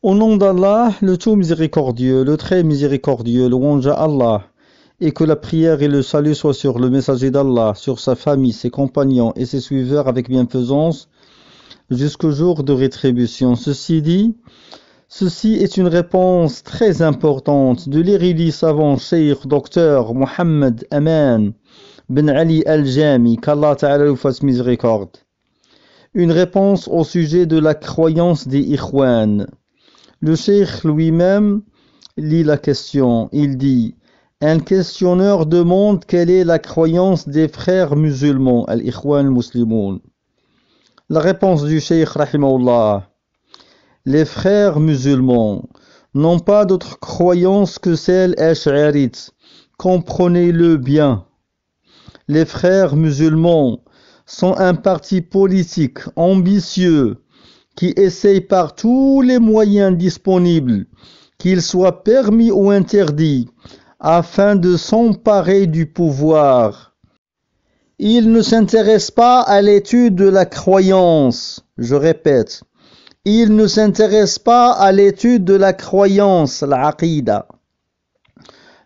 Au nom d'Allah, le tout miséricordieux, le très miséricordieux, louange à Allah, et que la prière et le salut soient sur le messager d'Allah, sur sa famille, ses compagnons et ses suiveurs avec bienfaisance, jusqu'au jour de rétribution. Ceci dit, ceci est une réponse très importante de l'érudit savant Cheikh Dr Mohammed Aman Ben Ali Al-Jami, qu'Allah Ta'ala lui fasse miséricorde. Une réponse au sujet de la croyance des Ikhwan. Le Cheikh lui-même lit la question. Il dit: un questionneur demande quelle est la croyance des frères musulmans, Al-Ikhwan al-Muslimoun. La réponse du Cheikh rahimahullah: les frères musulmans n'ont pas d'autre croyance que celle ash'arite. Comprenez-le bien. Les frères musulmans sont un parti politique ambitieux qui essaye par tous les moyens disponibles, qu'ils soient permis ou interdits, afin de s'emparer du pouvoir. Ils ne s'intéressent pas à l'étude de la croyance. Je répète, ils ne s'intéressent pas à l'étude de la croyance, l'aqida.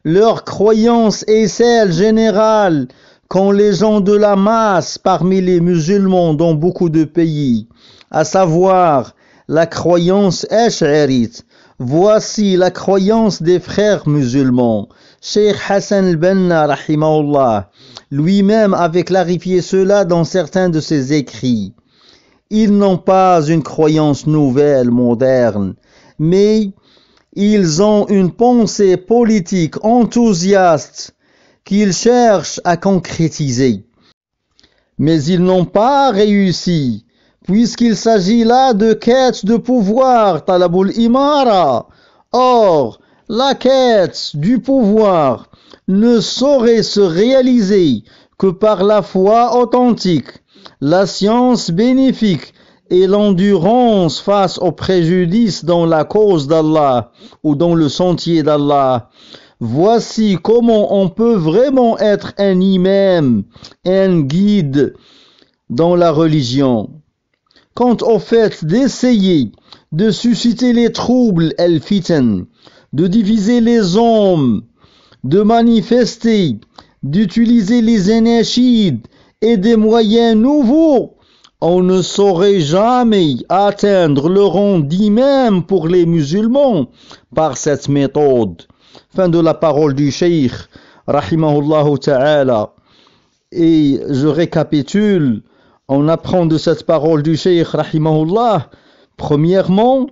Leur croyance est celle générale qu'ont les gens de la masse parmi les musulmans dans beaucoup de pays, à savoir la croyance ash'arite. Voici la croyance des frères musulmans. Cheikh Hassan al-Banna rahimahullah lui-même avait clarifié cela dans certains de ses écrits. Ils n'ont pas une croyance nouvelle, moderne, mais ils ont une pensée politique enthousiaste qu'ils cherchent à concrétiser. Mais ils n'ont pas réussi, puisqu'il s'agit là de quête de pouvoir, talabul imara. Or, la quête du pouvoir ne saurait se réaliser que par la foi authentique, la science bénéfique et l'endurance face aux préjudices dans la cause d'Allah ou dans le sentier d'Allah. Voici comment on peut vraiment être un imam, un guide dans la religion. Quant au fait d'essayer de susciter les troubles, al-fitan, de diviser les hommes, de manifester, d'utiliser les anashids et des moyens nouveaux, on ne saurait jamais atteindre le rang d'imam pour les musulmans par cette méthode. Fin de la parole du Cheikh, rahimahullah ta'ala. Et je récapitule, on apprend de cette parole du Cheikh, rahimahullah, premièrement,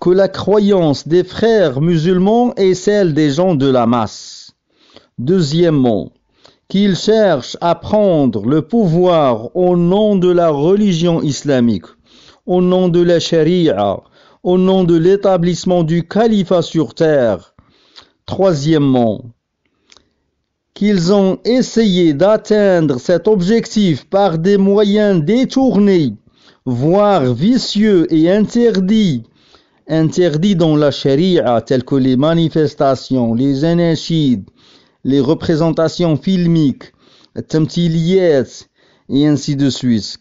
que la croyance des frères musulmans est celle des gens de la masse. Deuxièmement, qu'ils cherchent à prendre le pouvoir au nom de la religion islamique, au nom de la charia, au nom de l'établissement du califat sur terre. Troisièmement, qu'ils ont essayé d'atteindre cet objectif par des moyens détournés, voire vicieux et interdits dans la charia, tels que les manifestations, les anashids, les représentations filmiques, tamthiliyat, et ainsi de suite.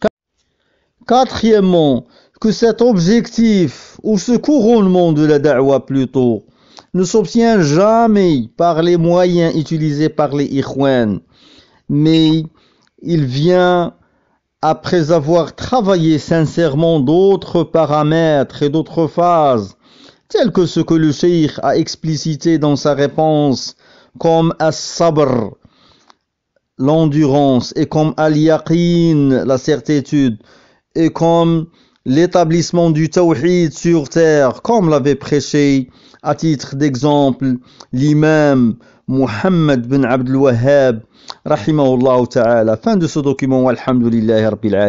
Quatrièmement, que cet objectif, ou ce couronnement de la da'wa plutôt, ne s'obtient jamais par les moyens utilisés par les Ikhwan, mais il vient après avoir travaillé sincèrement d'autres paramètres et d'autres phases, tels que ce que le Cheikh a explicité dans sa réponse, comme as-sabr, l'endurance, et comme al-yaqin, la certitude, et comme l'établissement du tawhid sur terre, comme l'avait prêché à titre d'exemple l'imam Muhammad bin Abdul Wahhab rahimahullah ta'ala. Fin de ce document, walhamdulillahi rabbil alamin.